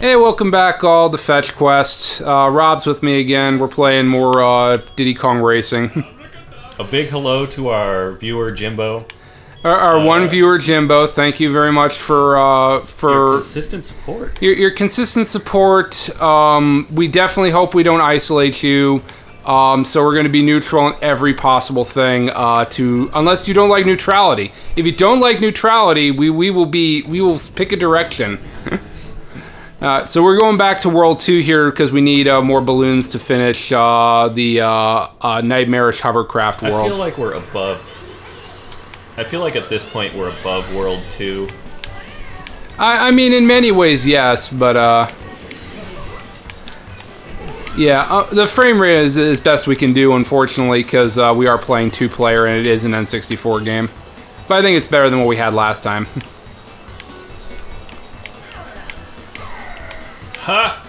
Hey, welcome back all to Fetch Quest. Rob's with me again. We're playing more Diddy Kong Racing. A big hello to our viewer, Jimbo. Our one viewer, Jimbo. Thank you very much for your consistent support. Your consistent support. We definitely hope we don't isolate you. So we're going to be neutral in every possible thing. Unless you don't like neutrality. If you don't like neutrality, we will pick a direction. So we're going back to World 2 here because we need more balloons to finish the nightmarish hovercraft world. I feel like at this point we're above World 2. I mean, in many ways, yes, but yeah, the frame rate is as best we can do, unfortunately, because we are playing two-player and it is an N64 game. But I think it's better than what we had last time. Ha!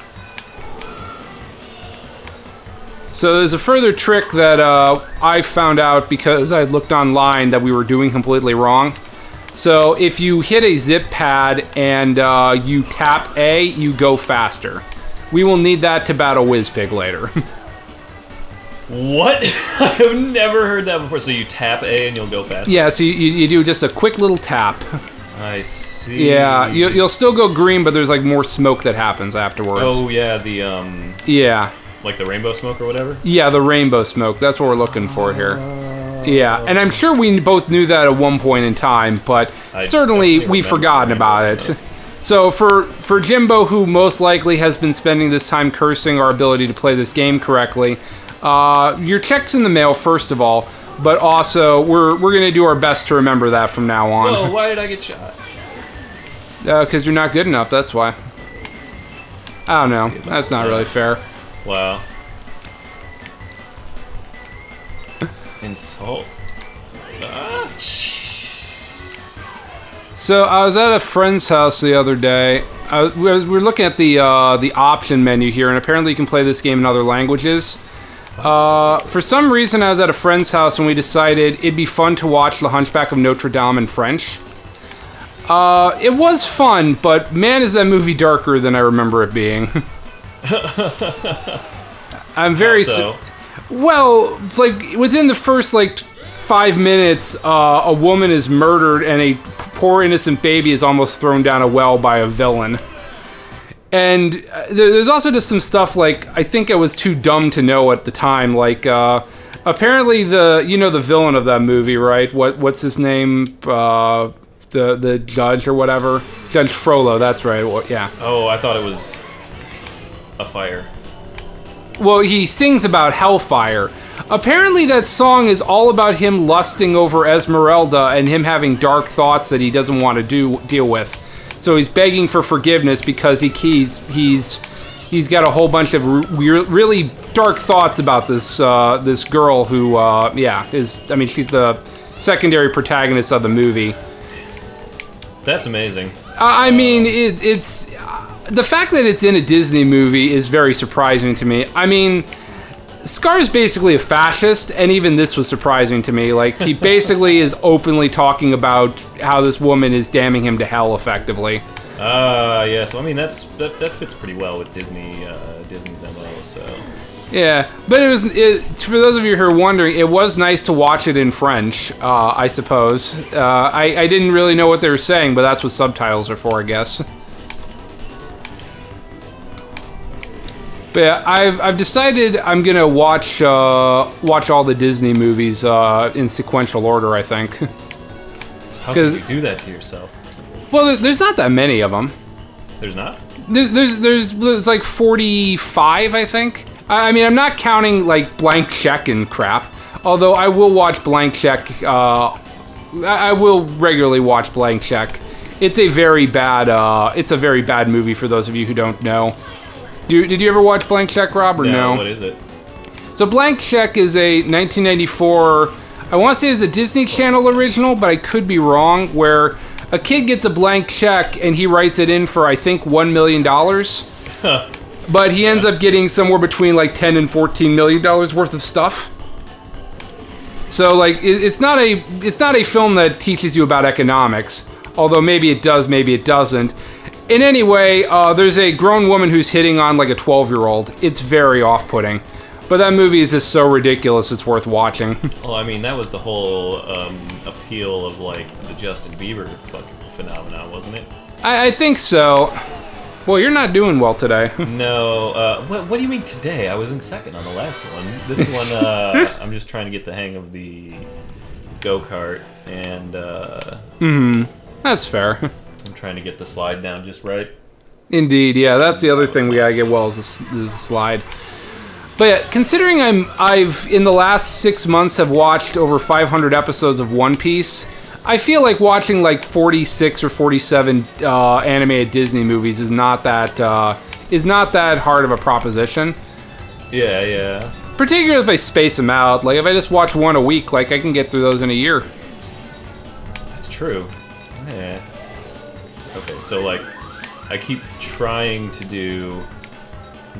So there's a further trick that I found out because I looked online that we were doing completely wrong. So if you hit a zip pad and you tap A, you go faster. We will need that to battle Whizpig later. What? I have never heard that before. So you tap A and you'll go faster? Yeah, so you do just a quick little tap. I see. Yeah, you'll still go green, but there's like more smoke that happens afterwards. Oh yeah, yeah. Like the rainbow smoke or whatever? Yeah, the rainbow smoke. That's what we're looking for here. Yeah, and I'm sure we both knew that at one point in time, but certainly we've forgotten about it. So for Jimbo, who most likely has been spending this time cursing our ability to play this game correctly, your check's in the mail, first of all, but also we're going to do our best to remember that from now on. Whoa, why did I get shot? Because you're not good enough, that's why. I don't know. That's not really fair. Wow. Insult. Ah. So I was at a friend's house the other day. We were looking at the option menu here, and apparently you can play this game in other languages. For some reason, I was at a friend's house, and we decided it'd be fun to watch The Hunchback of Notre Dame in French. It was fun, but man, is that movie darker than I remember it being. I'm very... How so? Well, like, within the first, 5 minutes, a woman is murdered and a poor innocent baby is almost thrown down a well by a villain. And there's also just some stuff, I think I was too dumb to know at the time, apparently the villain of that movie, right? What's his name? The judge or whatever? Judge Frollo, that's right, yeah. Oh, I thought it was a fire. Well, he sings about hellfire. Apparently that song is all about him lusting over Esmeralda and him having dark thoughts that he doesn't want to deal with. So he's begging for forgiveness because he's got a whole bunch of really dark thoughts about this girl who she's the secondary protagonist of the movie. That's amazing. I mean, it's the fact that it's in a Disney movie is very surprising to me. I mean, Scar's basically a fascist, and even this was surprising to me. He basically is openly talking about how this woman is damning him to hell, effectively. Yeah. So I mean, that fits pretty well with Disney's MO. So. Yeah, but for those of you who are wondering, it was nice to watch it in French, I suppose. I didn't really know what they were saying, but that's what subtitles are for, I guess. But yeah, I've decided I'm gonna watch all the Disney movies in sequential order, I think. How can you do that to yourself? Well, there's not that many of them. There's not? There's like 45, I think. I mean, I'm not counting Blank Check and crap. Although I will watch Blank Check. I will regularly watch Blank Check. It's a very bad movie for those of you who don't know. Did you ever watch Blank Check, Rob, or no? What is it? So Blank Check is a 1994, I want to say it's a Disney Channel original, but I could be wrong, where a kid gets a blank check and he writes it in for, I think, $1 million. But he ends up getting somewhere between $10 and $14 million worth of stuff. So it's not a film that teaches you about economics, although maybe it does, maybe it doesn't. In any way, there's a grown woman who's hitting on like a 12-year-old. It's very off-putting. But that movie is just so ridiculous, it's worth watching. Well, I mean, that was the whole appeal of, like, the Justin Bieber fucking phenomenon, wasn't it? I think so. Well, you're not doing well today. No, what do you mean today? I was in second on the last one. This one, I'm just trying to get the hang of the go-kart, and, That's fair. I'm trying to get the slide down just right. Indeed, yeah, that's the other thing we gotta get well is the slide. But yeah, considering I've in the last 6 months have watched over 500 episodes of One Piece, I feel like watching like 46 or 47 animated Disney movies is not that hard of a proposition. Yeah. Particularly if I space them out. Like if I just watch one a week, like I can get through those in a year. That's true. Yeah. Okay, so like I keep trying to do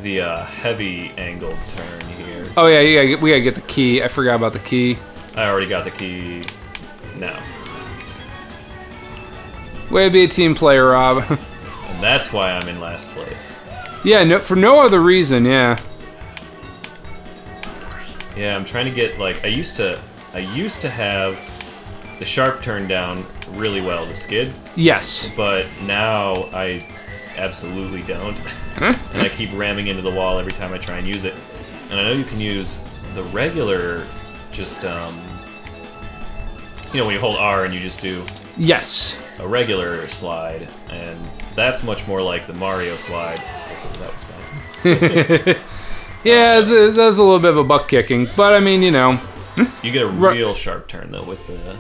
the heavy angled turn here. Oh yeah, we gotta get the key. I forgot about the key. I already got the key now. Way to be a team player, Rob. And that's why I'm in last place. Yeah, no, for no other reason, yeah. Yeah, I'm trying to get like I used to have the sharp turn down really well to skid. Yes. But now I absolutely don't. And I keep ramming into the wall every time I try and use it. And I know you can use the regular, just, when you hold R and you just do Yes. a regular slide. And that's much more like the Mario slide. That was fun. Yeah, that's a little bit of a butt kicking. But, I mean, You get a real sharp turn, though, with the...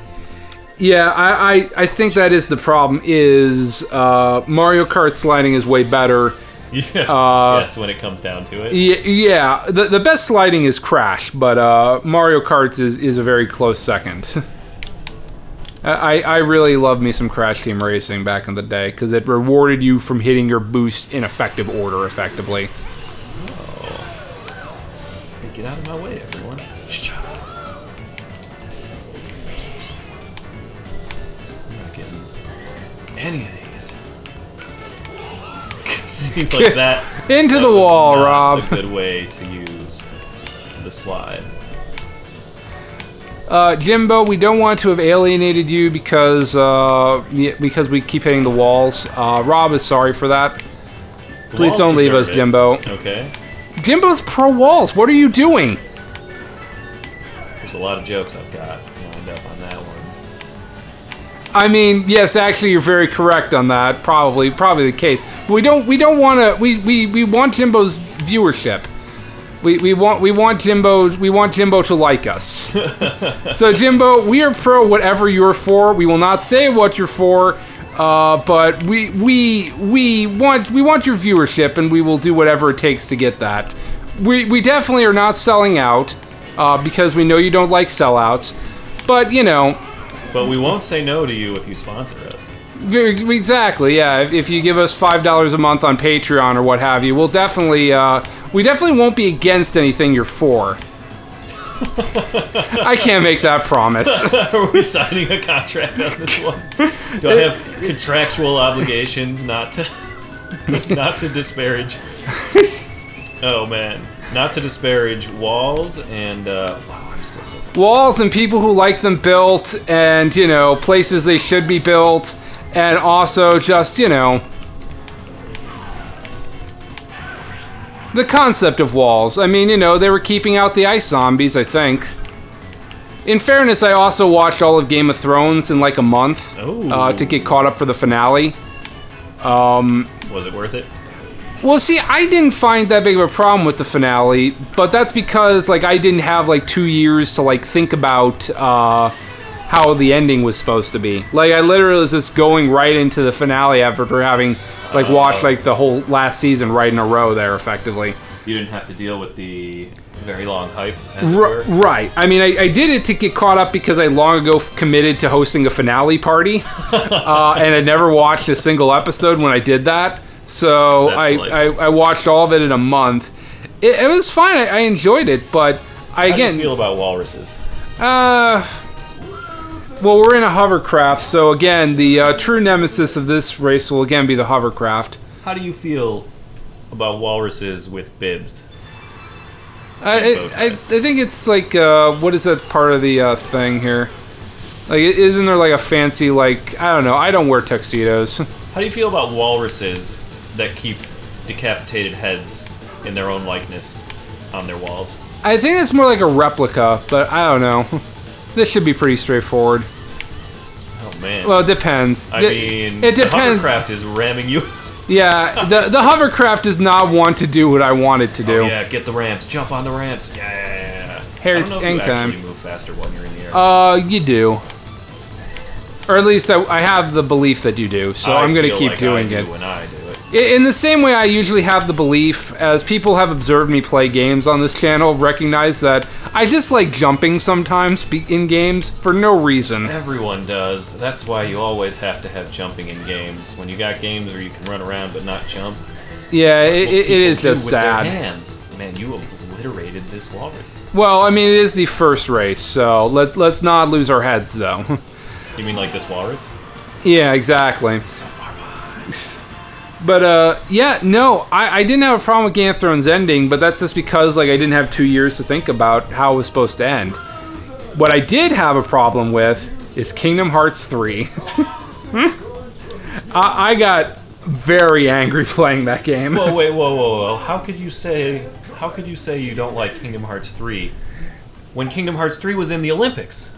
Yeah, I think that is the problem, is Mario Kart sliding is way better. Yeah. Yes, when it comes down to it. Yeah, the best sliding is Crash, but Mario Kart is a very close second. I really loved me some Crash Team Racing back in the day, because it rewarded you from hitting your boost in effective order, effectively. Oh. Hey, get out of my way, everyone. Any of these. Seems like that. Into the wall, Rob. A good way to use the slide. Jimbo, we don't want to have alienated you because we keep hitting the walls. Rob is sorry for that. Please don't leave us, Jimbo. Okay. Jimbo's pro walls. What are you doing? There's a lot of jokes I've got lined up on that one. I mean, yes, actually, you're very correct on that. Probably the case. But we don't want to. We want Jimbo's viewership. We want Jimbo to like us. So Jimbo, we are pro whatever you're for. We will not say what you're for, but we want your viewership, and we will do whatever it takes to get that. We definitely are not selling out because we know you don't like sellouts, but But we won't say no to you if you sponsor us. Exactly, yeah. If you give us $5 a month on Patreon or what have you, we definitely won't be against anything you're for. I can't make that promise. Are we signing a contract on this one? Do I have contractual obligations not to disparage? Oh man, not to disparage walls and I'm still so far. Walls and people who like them built, and places they should be built, and also just the concept of walls. I mean, they were keeping out the ice zombies, I think. In fairness, I also watched all of Game of Thrones in like a month to get caught up for the finale. Was it worth it? Well, see, I didn't find that big of a problem with the finale, but that's because I didn't have 2 years to think about how the ending was supposed to be. I literally was just going right into the finale after having watched the whole last season right in a row there, effectively. You didn't have to deal with the very long hype, as it were. Right. I mean, I did it to get caught up because I long ago committed to hosting a finale party, and I never watched a single episode when I did that. So I watched all of it in a month. It was fine. I enjoyed it, but How do you feel about walruses? Well, we're in a hovercraft, so again, the true nemesis of this race will again be the hovercraft. How do you feel about walruses with bibs? I think it's like, what is that part of the thing here? Like, isn't there like a fancy, like, I don't know, I don't wear tuxedos. How do you feel about walruses that keep decapitated heads in their own likeness on their walls? I think it's more like a replica, but I don't know. This should be pretty straightforward. Oh, man. Well, it depends. I mean, it the depends. hovercraft is ramming you. Yeah, the hovercraft does not want to do what I want it to do. Oh, yeah, get the ramps. Jump on the ramps. Yeah. Hair I don't know if you anytime. actually move faster when you're in the air. You do. Or at least I have the belief that you do, so I'm going to keep doing it. When I do it. In the same way I usually have the belief, as people have observed me play games on this channel, recognize that I just like jumping sometimes in games for no reason. Everyone does. That's why you always have to have jumping in games. When you got games where you can run around but not jump. Yeah, it is just sad. Their hands. Man, you obliterated this walrus. Well, I mean, it is the first race, so let's not lose our heads, though. You mean like this walrus? Yeah, exactly. So far behind. But, yeah, no, I didn't have a problem with Game of Thrones ending, but that's just because, like, I didn't have 2 years to think about how it was supposed to end. What I did have a problem with is Kingdom Hearts 3. I got very angry playing that game. Whoa. How could you say you don't like Kingdom Hearts 3 when Kingdom Hearts 3 was in the Olympics?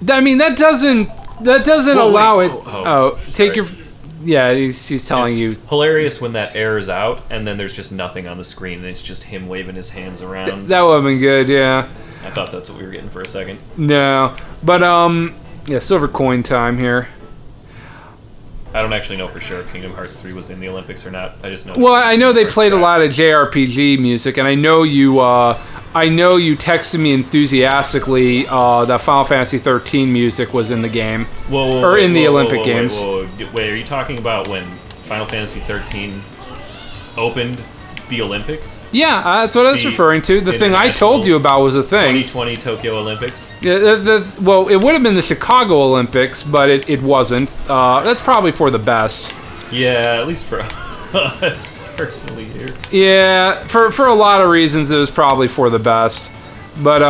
I mean, that doesn't allow it. Take sorry. your... Yeah, he's telling you. Hilarious when that airs out and then there's just nothing on the screen and it's just him waving his hands around. That would have been good, yeah. I thought that's what we were getting for a second. No, but yeah, silver coin time here. I don't actually know for sure if Kingdom Hearts 3 was in the Olympics or not. I just know. Well, I know they played a lot of JRPG music, and I know you texted me enthusiastically that Final Fantasy 13 music was in the game, in the Olympic Games. Wait, are you talking about when Final Fantasy 13 opened the Olympics? Yeah, that's what I was referring to. The thing I told you about was a thing. 2020 Tokyo Olympics? Yeah, well, it would have been the Chicago Olympics, but it wasn't. That's probably for the best. Yeah, at least for us personally here. Yeah, for a lot of reasons, it was probably for the best. But,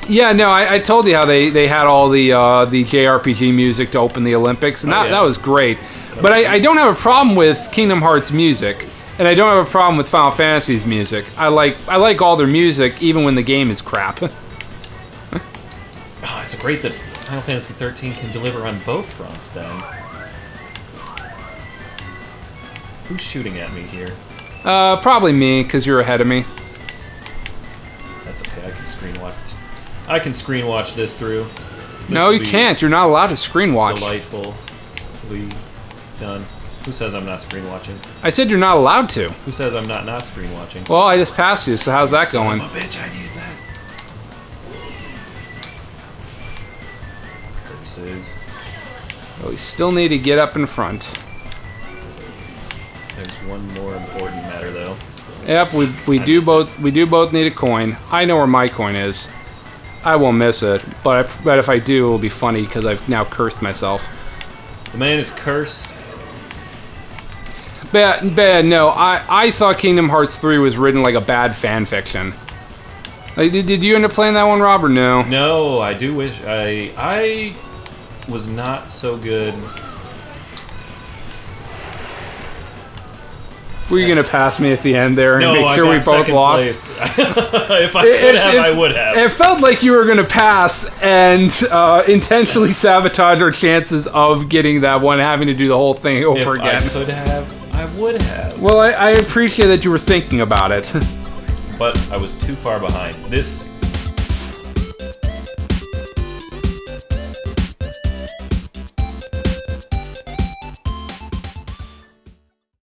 yeah, no, I told you how they had all the JRPG music to open the Olympics, and that was great. But I don't have a problem with Kingdom Hearts music. And I don't have a problem with Final Fantasy's music. I like all their music, even when the game is crap. It's great that Final Fantasy 13 can deliver on both fronts, then. Who's shooting at me here? Probably me, because you're ahead of me. That's okay, I can screen watch this through. No, you can't. You're not allowed to screen watch. Delightfully done. Who says I'm not screen watching? I said you're not allowed to. Who says I'm not screen watching? Well, I just passed you, so how's that going? Son of a bitch, I needed that. Curses. Well, we still need to get up in front. There's one more important matter, though. Yep, we do both need a coin. I know where my coin is. I won't miss it, but if I do, it'll be funny because I've now cursed myself. The man is cursed. Bad, no. I thought Kingdom Hearts 3 was written like a bad fan fiction. Like, did you end up playing that one, Rob, or no? No, I do wish I was not so good. Were you gonna pass me at the end there and make sure we both lost? If I could have, I would have. It felt like you were gonna pass and intentionally sabotage our chances of getting that one, having to do the whole thing over again. If I could have, I would have. Well, I appreciate that you were thinking about it. But I was too far behind. This